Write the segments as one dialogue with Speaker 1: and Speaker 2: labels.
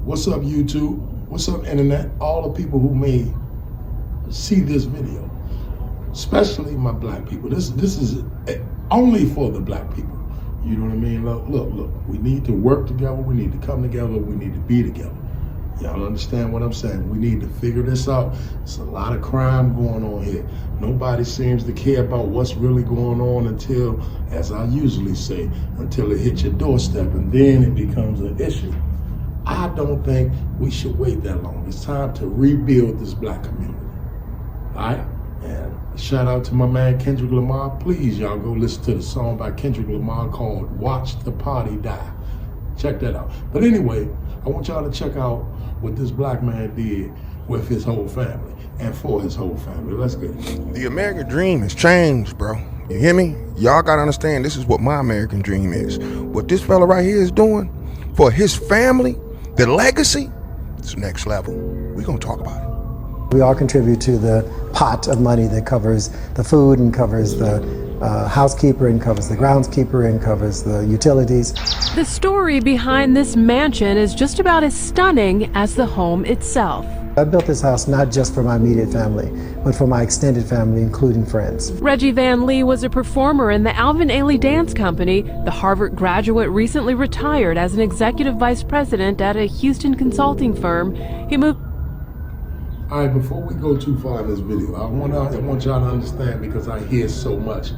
Speaker 1: What's up, YouTube? What's up, Internet? All the people who may see this video, especially my black people. This is only for the black people. You know what I mean? Look. We need to work together. We need to come together. We need to be together. Y'all understand what I'm saying? We need to figure this out. There's a lot of crime going on here. Nobody seems to care about what's really going on until, as I usually say, until it hits your doorstep, and then it becomes an issue. I don't think we should wait that long. It's time to rebuild this black community. All right? And shout out to my man Kendrick Lamar. Please, y'all go listen to the song by Kendrick Lamar called Watch the Party Die. Check that out. But anyway, I want y'all to check out what this black man did with his whole family and for his whole family. Let's get it.
Speaker 2: The American dream has changed, bro. You hear me? Y'all gotta understand, this is what my American dream is. What this fella right here is doing for his family, the legacy, it's next level. We're gonna talk about it.
Speaker 3: We all contribute to the pot of money that covers the food and covers the housekeeper and covers the groundskeeper and covers the utilities.
Speaker 4: The story behind this mansion is just about as stunning as the home itself.
Speaker 3: I built this house not just for my immediate family, but for my extended family, including friends.
Speaker 4: Reggie Van Lee was a performer in the Alvin Ailey Dance Company. The Harvard graduate recently retired as an executive vice president at a Houston consulting firm. He moved.
Speaker 1: All right, before we go too far in this video, I want y'all to understand, because I hear so much,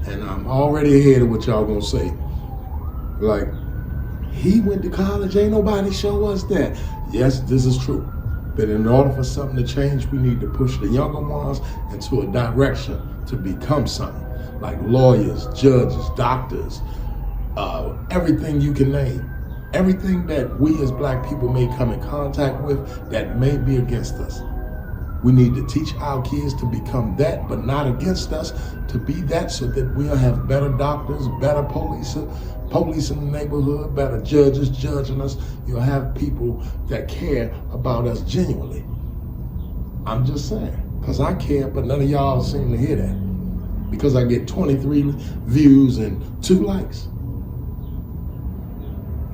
Speaker 1: and I'm already ahead of what y'all gonna say. Like, he went to college, ain't nobody show us that. Yes, this is true. But in order for something to change, we need to push the younger ones into a direction to become something. Like lawyers, judges, doctors, everything you can name. Everything that we as black people may come in contact with that may be against us. We need to teach our kids to become that, but not against us, to be that, so that we'll have better doctors, better police in the neighborhood, better judges judging us. You'll have people that care about us genuinely. I'm just saying, because I care, but none of y'all seem to hear that. Because I get 23 views and 2 likes.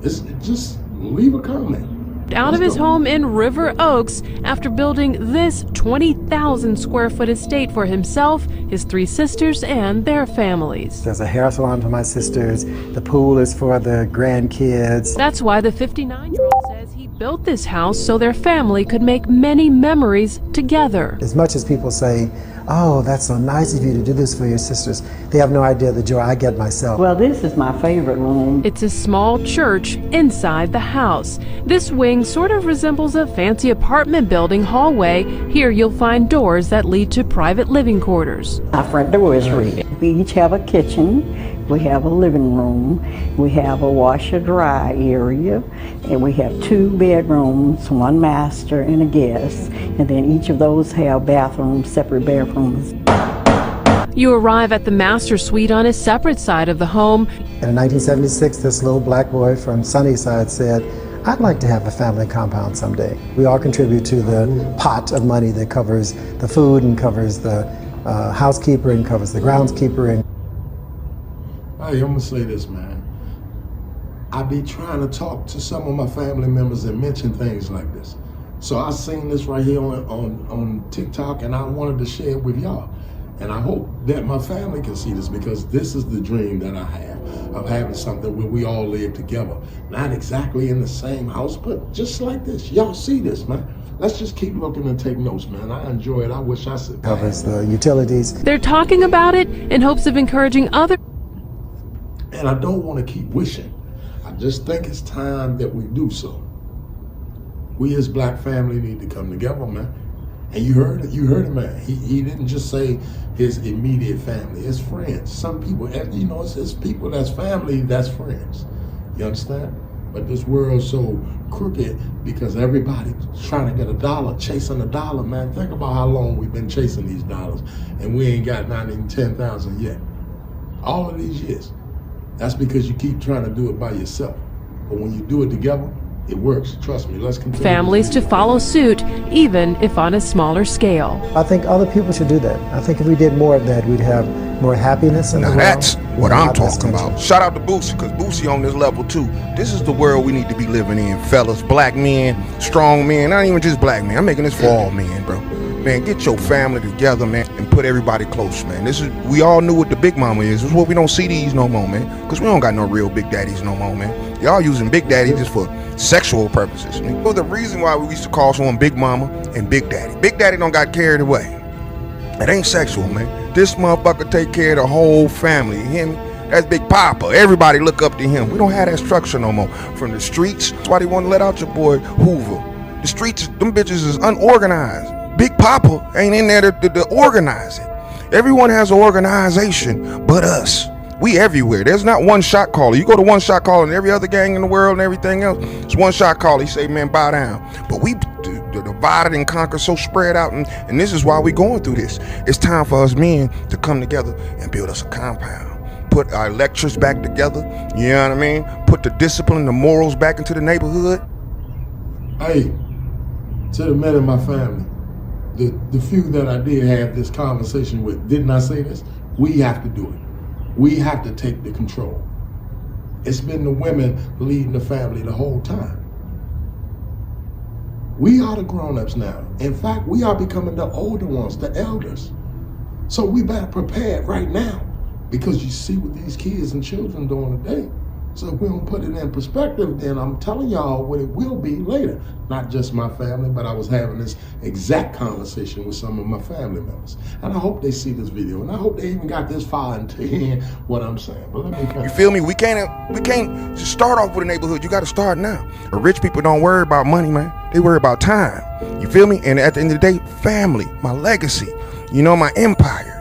Speaker 1: Just leave a comment.
Speaker 4: Out of his home in River Oaks after building this 20,000 square foot estate for himself, his 3 sisters, and their families.
Speaker 3: There's a hair salon for my sisters. The pool is for the grandkids.
Speaker 4: That's why the 59-year-old says he built this house so their family could make many memories together.
Speaker 3: As much as people say, oh, that's so nice of you to do this for your sisters, they have no idea the joy I get myself.
Speaker 5: Well, this is my favorite room.
Speaker 4: It's a small church inside the house. This wing sort of resembles a fancy apartment building hallway. Here you'll find doors that lead to private living quarters.
Speaker 5: Our front door is red. We each have a kitchen. We have a living room. We have a washer-dry area. And we have 2 bedrooms, 1 master and a guest. And then each of those have bathrooms, separate bathrooms.
Speaker 4: You arrive at the master suite on a separate side of the home.
Speaker 3: In 1976, this little black boy from Sunnyside said, I'd like to have a family compound someday. We all contribute to the pot of money that covers the food and covers the housekeeper and covers the groundskeeper. And
Speaker 1: hey, I'm gonna say this, man. I be trying to talk to some of my family members and mention things like this. So I seen this right here on TikTok, and I wanted to share it with y'all. And I hope that my family can see this, because this is the dream that I have, of having something where we all live together. Not exactly in the same house, but just like this. Y'all see this, man. Let's just keep looking and take notes, man. I enjoy it. I wish I said
Speaker 3: covers the utilities.
Speaker 4: They're talking about it in hopes of encouraging others.
Speaker 1: And I don't want to keep wishing. I just think it's time that we do so. We as black family need to come together, man. And you heard it, man. He didn't just say his immediate family, his friends. Some people, you know, it's people that's family, that's friends. You understand? But this world's so crooked because everybody's trying to get a dollar, chasing a dollar, man. Think about how long we've been chasing these dollars, and we ain't got not even 10,000 yet. All of these years. That's because you keep trying to do it by yourself. But when you do it together, It works. Trust me. Let's continue.
Speaker 4: Families to follow suit, even if on a smaller scale.
Speaker 3: I think other people should do that. I think if we did more of that, we'd have more happiness in the
Speaker 2: Now
Speaker 3: world.
Speaker 2: that's what
Speaker 3: and a
Speaker 2: I'm
Speaker 3: lot less
Speaker 2: talking
Speaker 3: tension.
Speaker 2: about. Shout out to Boosie, because Boosie on this level too. This is the world we need to be living in, fellas. Black men, strong men, not even just black men. I'm making this for all men, bro. Man, get your family together, man, and put everybody close, man. We all knew what the big mama is. This is what we don't see these no more, man. Because we don't got no real big daddies no more, man. Y'all using big daddy just for sexual purposes, man. Well, the reason why we used to call someone big mama and big daddy. Big daddy don't got carried away. It ain't sexual, man. This motherfucker take care of the whole family, you hear me? That's Big Papa. Everybody look up to him. We don't have that structure no more. From the streets, that's why they want to let out your boy Hoover. The streets, them bitches is unorganized. Big Papa ain't in there to organize it. Everyone has an organization but us. We everywhere. There's not one shot caller. You go to one shot caller and every other gang in the world and everything else, it's one shot caller. He say, man, bow down. But we divided and conquered, so spread out, and this is why we going through this. It's time for us men to come together and build us a compound. Put our lectures back together, you know what I mean? Put the discipline, the morals back into the neighborhood.
Speaker 1: Hey, to the men in my family, the few that I did have this conversation with, didn't I say this? We have to do it. We have to take the control. It's been the women leading the family the whole time. We are the grown-ups now. In fact, we are becoming the older ones, the elders. So we better prepare right now, because you see what these kids and children doing today. So if we don't put it in perspective, then I'm telling y'all what it will be later. Not just my family, but I was having this exact conversation with some of my family members. And I hope they see this video, and I hope they even got this far into hearing what I'm saying. But let me finish.
Speaker 2: You feel me? We can't just start off with a neighborhood. You got to start now. The rich people don't worry about money, man. They worry about time. You feel me? And at the end of the day, family, my legacy, you know, my empire.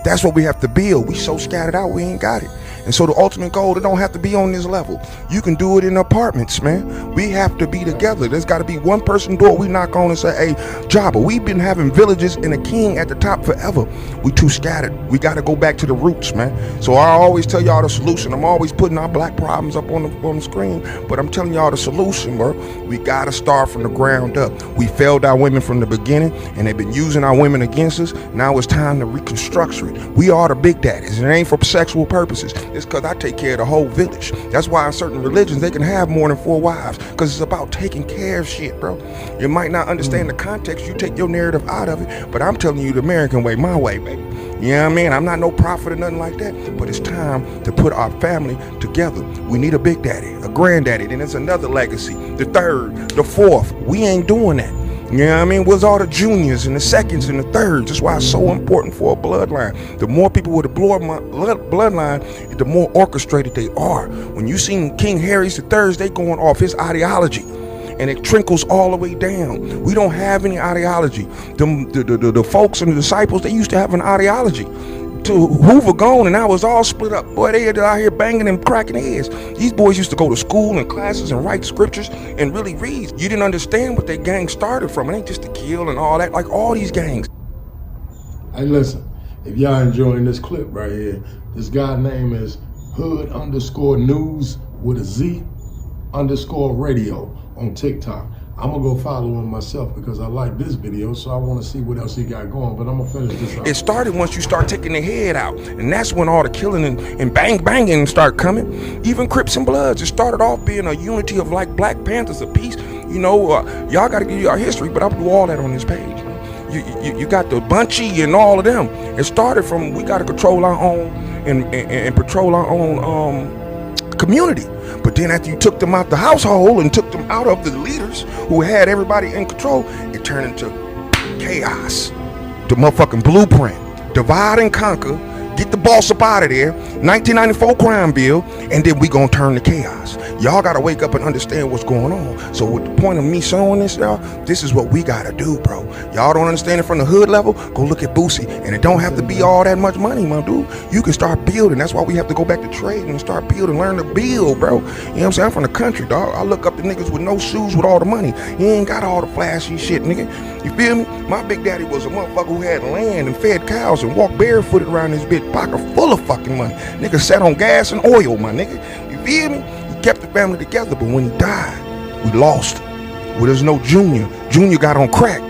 Speaker 2: That's what we have to build. We so scattered out, we ain't got it. And so the ultimate goal, it don't have to be on this level. You can do it in apartments, man. We have to be together. There's got to be one person door we knock on and say, hey, Jabba, we've been having villages and a king at the top forever. We too scattered. We got to go back to the roots, man. So I always tell y'all the solution. I'm always putting our black problems up on the screen, but I'm telling y'all the solution, bro. We got to start from the ground up. We failed our women from the beginning, and they've been using our women against us. Now it's time to reconstruct it. We are the big daddies. It ain't for sexual purposes. It's because I take care of the whole village. That's why in certain religions they can have more than 4 wives, because it's about taking care of shit, bro. You might not understand the context. You take your narrative out of it, but I'm telling you the American way, my way, baby. You know what I mean? I'm not no prophet or nothing like that, but it's time to put our family together. We need a big daddy, a granddaddy, then it's another legacy, the third, the fourth. We ain't doing that. You know what I mean? Where's all the juniors and the seconds and the thirds? That's why it's so important for a bloodline. The more people with a bloodline, the more orchestrated they are. When you seen King Harry's III's, they going off his ideology, and it trickles all the way down. We don't have any ideology. The folks and the disciples, they used to have an ideology. To Hoover gone, and now it's all split up. Boy, they are out here banging and cracking heads. These boys used to go to school and classes and write scriptures and really read. You didn't understand what their gang started from. It ain't just to kill and all that, like all these gangs.
Speaker 1: Hey, listen, if y'all enjoying this clip right here, this guy name is Hood_News with a Z _ radio on TikTok. I'm gonna go follow him myself because I like this video, so I want to see what else he got going, but I'm gonna finish this out.
Speaker 2: It started once you start taking the head out, and that's when all the killing and banging start coming. Even Crips and Bloods, it started off being a unity of like Black Panthers, a peace. You know, y'all gotta give you our history, but I'll do all that on this page. You got the Bunchy and all of them. It started from we gotta control our own and patrol our own community. But then after you took them out the household and took them out of the leaders who had everybody in control, it turned into chaos. The motherfucking blueprint. Divide and conquer. Get the boss up out of there. 1994 crime bill. And then we gonna turn to chaos. Y'all gotta wake up and understand what's going on. So with the point of me showing this, y'all, this is what we gotta do, bro. Y'all don't understand it from the hood level? Go look at Boosie. And it don't have to be all that much money, my dude. You can start building. That's why we have to go back to trading and start building, learn to build, bro. You know what I'm saying? I'm from the country, dog. I look up to niggas with no shoes with all the money. He ain't got all the flashy shit, nigga. You feel me? My big daddy was a motherfucker who had land and fed cows and walked barefooted around his bitch pocket full of fucking money. Nigga sat on gas and oil, my nigga. You feel me? He kept the family together, but when he died, We lost. Well, there's no Junior. Junior got on crack.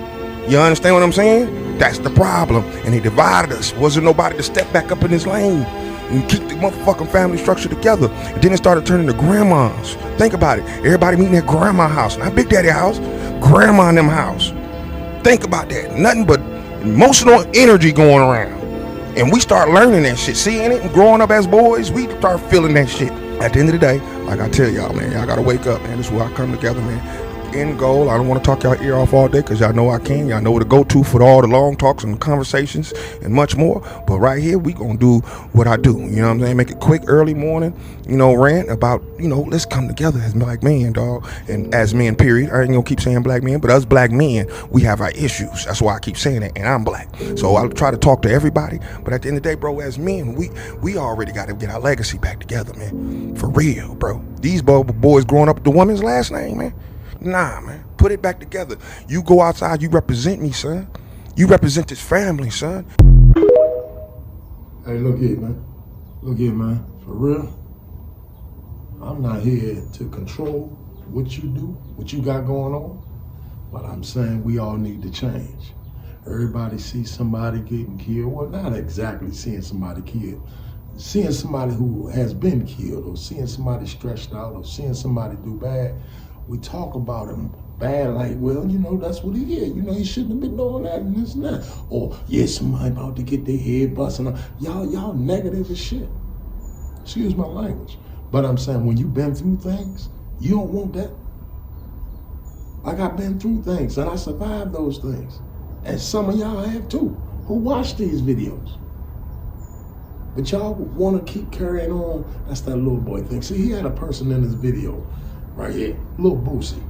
Speaker 2: You understand what I'm saying? That's the problem. And they divided us. Wasn't nobody to step back up in this lane and keep the motherfucking family structure together. And then it started turning to grandmas. Think about it. Everybody meeting at grandma's house. Not Big Daddy house. Grandma and them house. Think about that. Nothing but emotional energy going around. And we start learning that shit. Seeing it and growing up as boys, we start feeling that shit. At the end of the day, like I tell y'all, man, y'all gotta wake up, man. This is where I come together, man. End goal, I don't want to talk y'all ear off all day because y'all know I can. Y'all know where to go to for all the long talks and conversations and much more. But right here, we gonna do what I do. You know what I'm saying? Make it quick, early morning, rant about, let's come together as black men, dog. And as men, period. I ain't gonna keep saying black men, but us black men, we have our issues. That's why I keep saying it, and I'm black. So I'll try to talk to everybody. But at the end of the day, bro, as men, we already got to get our legacy back together, man. For real, bro. These boys growing up with the woman's last name, man. Nah, man. Put it back together. You go outside, you represent me, son. You represent this family, son.
Speaker 1: Hey, look here, man. Look here, man. For real, I'm not here to control what you do, what you got going on. But I'm saying we all need to change. Everybody sees somebody getting killed. Well, not exactly seeing somebody killed. Seeing somebody who has been killed, or seeing somebody stretched out, or seeing somebody do bad. We talk about him bad, like, well, that's what he did. He shouldn't have been doing that and this and that. Or, yeah, somebody about to get their head busted. Y'all negative as shit. Excuse my language. But I'm saying, when you've been through things, you don't want that. Like, I've been through things, and I survived those things. And some of y'all have too, who watch these videos. But y'all want to keep carrying on. That's that little boy thing. See, he had a person in this video right here, Lil Boosie.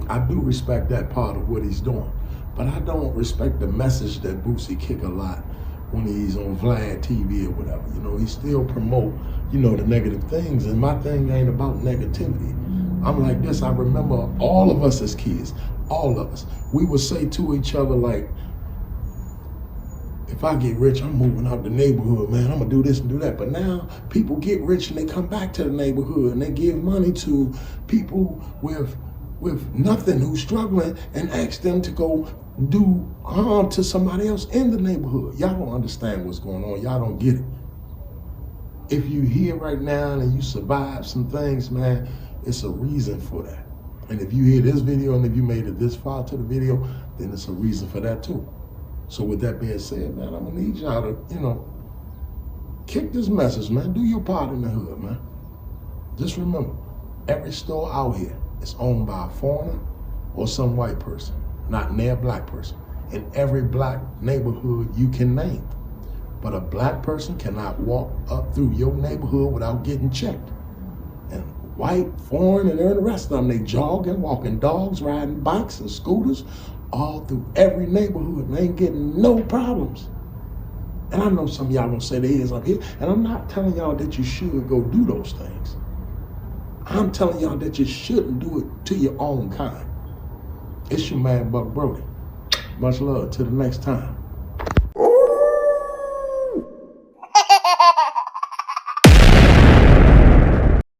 Speaker 1: I do respect that part of what he's doing, but I don't respect the message that Boosie kick a lot when he's on Vlad TV or whatever. He still promote, the negative things, and my thing ain't about negativity. I'm like this. I remember all of us as kids, all of us, we would say to each other like, if I get rich, I'm moving out the neighborhood, man. I'm gonna do this and do that. But now people get rich and they come back to the neighborhood and they give money to people with nothing who's struggling and ask them to go do harm to somebody else in the neighborhood. Y'all don't understand what's going on. Y'all don't get it. If you here right now and you survive some things, man, it's a reason for that. And if you hear this video and if you made it this far to the video, then it's a reason for that too. So with that being said, man, I'm gonna need y'all to, kick this message, man. Do your part in the hood, man. Just remember, every store out here is owned by a foreigner or some white person, not near a black person. In every black neighborhood you can name. But a black person cannot walk up through your neighborhood without getting checked. And white, foreign, and the rest of them, they jogging, walking dogs, riding bikes and scooters, all through every neighborhood, and they ain't getting no problems. And I know some of y'all gonna say there is up here, and I'm not telling y'all that you should go do those things. I'm telling y'all that you shouldn't do it to your own kind. It's your man, Buck Brody. Much love. Till the next time.